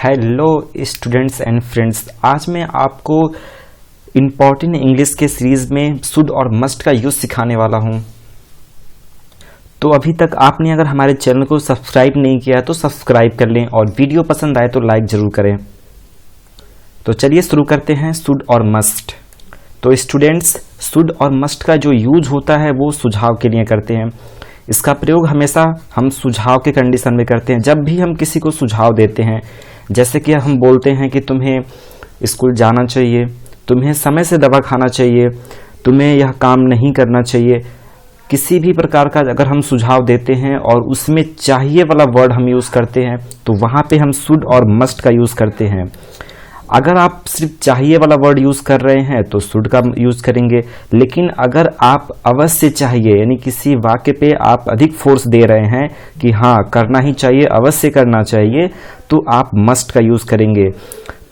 Hello students and friends, आज मैं आपको इम्पॉर्टेंट इंग्लिश के सीरीज में शुड और मस्ट का यूज सिखाने वाला हूं। तो अभी तक आपने अगर हमारे चैनल को सब्सक्राइब नहीं किया तो सब्सक्राइब कर लें और वीडियो पसंद आए तो लाइक जरूर करें। तो चलिए शुरू करते हैं शुड और मस्ट। तो स्टूडेंट्स, शुड और मस्ट का जो यूज होता है वो सुझाव के लिए करते हैं। इसका प्रयोग हमेशा हम सुझाव के कंडीशन में करते हैं। जब भी हम किसी को सुझाव देते हैं, जैसे कि हम बोलते हैं कि तुम्हें स्कूल जाना चाहिए, तुम्हें समय से दवा खाना चाहिए, तुम्हें यह काम नहीं करना चाहिए, किसी भी प्रकार का अगर हम सुझाव देते हैं और उसमें चाहिए वाला वर्ड हम यूज़ करते हैं तो वहाँ पे हम शुड और मस्ट का यूज़ करते हैं। अगर आप सिर्फ चाहिए वाला वर्ड यूज़ कर रहे हैं तो शुड का यूज़ करेंगे, लेकिन अगर आप अवश्य चाहिए यानी किसी वाक्य पे आप अधिक फोर्स दे रहे हैं कि हाँ करना ही चाहिए, अवश्य करना चाहिए, तो आप मस्ट का यूज़ करेंगे।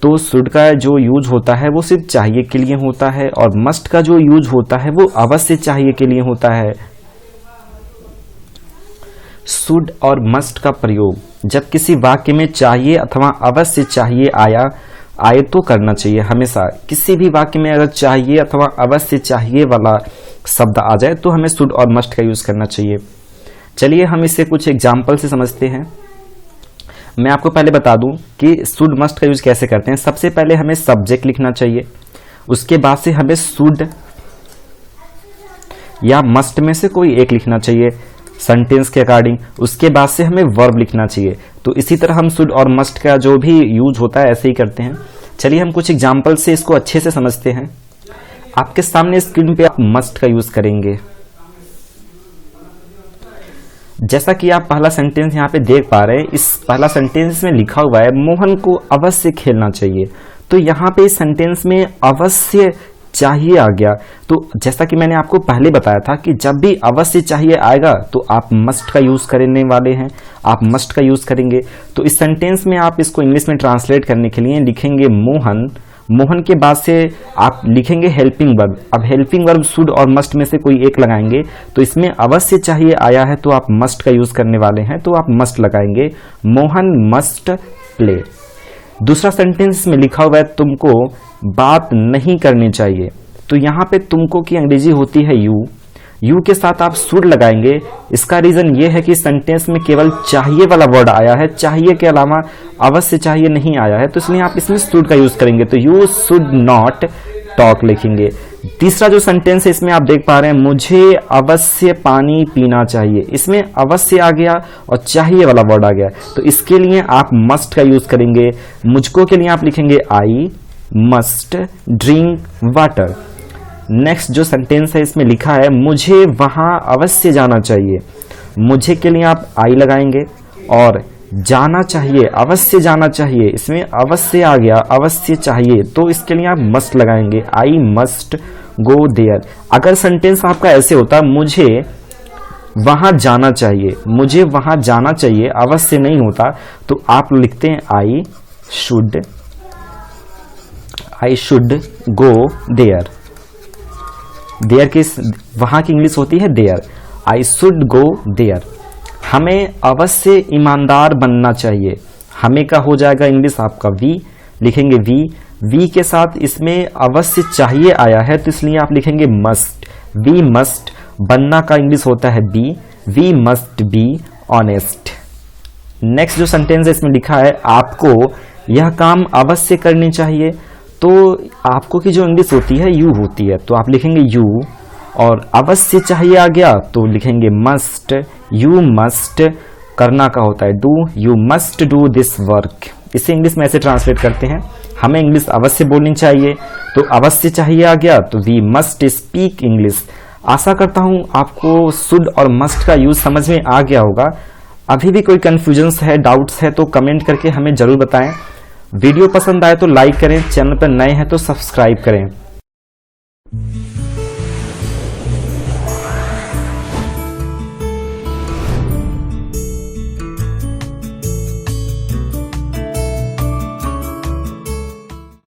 तो शुड का जो यूज होता है वो सिर्फ चाहिए के लिए होता है और मस्ट का जो यूज होता है वो अवश्य चाहिए के लिए होता है। शुड और मस्ट का प्रयोग जब किसी वाक्य में चाहिए अथवा अवश्य चाहिए आए तो करना चाहिए। हमेशा किसी भी वाक्य में अगर चाहिए अथवा अवश्य चाहिए वाला शब्द आ जाए तो हमें शुड और मस्ट का यूज करना चाहिए। चलिए हम इसे कुछ एग्जाम्पल से समझते हैं। मैं आपको पहले बता दूं कि शुड मस्ट का यूज कैसे करते हैं। सबसे पहले हमें सब्जेक्ट लिखना चाहिए, उसके बाद से हमें शुड या मस्ट में से कोई एक लिखना चाहिए सेंटेंस के अकॉर्डिंग, उसके बाद से हमें वर्ब लिखना चाहिए। तो इसी तरह हम शुड और मस्ट का जो भी यूज होता है ऐसे ही करते हैं। चलिए हम कुछ एग्जाम्पल से इसको अच्छे से समझते हैं। आपके सामने स्क्रीन पे आप मस्ट का यूज करेंगे। जैसा कि आप पहला सेंटेंस यहाँ पे देख पा रहे हैं, इस पहला सेंटेंस में लिखा हुआ है मोहन को अवश्य खेलना चाहिए। तो यहाँ पे इस सेंटेंस में अवश्य चाहिए आ गया। तो जैसा कि मैंने आपको पहले बताया था कि जब भी अवश्य चाहिए आएगा तो आप मस्ट का यूज करने वाले हैं, आप मस्ट का यूज करेंगे। तो इस सेंटेंस में आप इसको इंग्लिश में ट्रांसलेट करने के लिए लिखेंगे मोहन, मोहन के बाद से आप लिखेंगे हेल्पिंग वर्ब। अब हेल्पिंग वर्ब शुड और मस्ट में से कोई एक लगाएंगे, तो इसमें अवश्य चाहिए आया है तो आप मस्ट का यूज करने वाले हैं, तो आप मस्ट लगाएंगे, मोहन मस्ट प्ले। दूसरा सेंटेंस में लिखा हुआ है तुमको बात नहीं करनी चाहिए। तो यहाँ पे तुमको की अंग्रेजी होती है यू के साथ आप शुड लगाएंगे। इसका रीजन ये है कि सेंटेंस में केवल चाहिए वाला वर्ड आया है, चाहिए के अलावा अवश्य चाहिए नहीं आया है, तो इसलिए आप इसमें शुड का यूज करेंगे। तो यू शुड नॉट टॉक लिखेंगे। तीसरा जो सेंटेंस है इसमें आप देख पा रहे हैं मुझे अवश्य पानी पीना चाहिए। इसमें अवश्य आ गया और चाहिए वाला वर्ड आ गया, तो इसके लिए आप मस्ट का यूज करेंगे। मुझको के लिए आप लिखेंगे I must drink water. Next जो सेंटेंस है इसमें लिखा है मुझे वहां अवश्य जाना चाहिए। मुझे के लिए आप आई लगाएंगे और जाना चाहिए, अवश्य जाना चाहिए, इसमें अवश्य आ गया, अवश्य चाहिए, तो इसके लिए आप मस्ट लगाएंगे, आई मस्ट गो देयर। अगर सेंटेंस आपका ऐसे होता मुझे वहां जाना चाहिए, मुझे वहां जाना चाहिए, अवश्य नहीं होता, तो आप लिखते हैं I should go there. There की वहां की इंग्लिश होती है there, I should go there. हमें अवश्य ईमानदार बनना चाहिए। हमें का हो जाएगा इंग्लिश आपका वी, लिखेंगे वी के साथ इसमें अवश्य चाहिए आया है तो इसलिए आप लिखेंगे मस्ट, वी मस्ट। बनना का इंग्लिश होता है be, we must be honest. Next जो सेंटेंस है इसमें लिखा है आपको यह काम अवश्य करनी चाहिए। तो आपको की जो इंग्लिश होती है यू होती है, तो आप लिखेंगे यू और अवश्य चाहिए आ गया तो लिखेंगे मस्ट, यू मस्ट। करना का होता है do, you must do this work. इसे इंग्लिश में ऐसे ट्रांसलेट करते हैं। हमें इंग्लिश अवश्य बोलनी चाहिए तो अवश्य चाहिए आ गया तो वी मस्ट स्पीक इंग्लिश। आशा करता हूं आपको शुड और मस्ट का यूज समझ में आ गया होगा। अभी भी कोई कंफ्यूजन्स है, डाउट्स है तो कमेंट करके हमें जरूर बताएं। वीडियो पसंद आए तो लाइक करें, चैनल पर नए हैं तो सब्सक्राइब करें।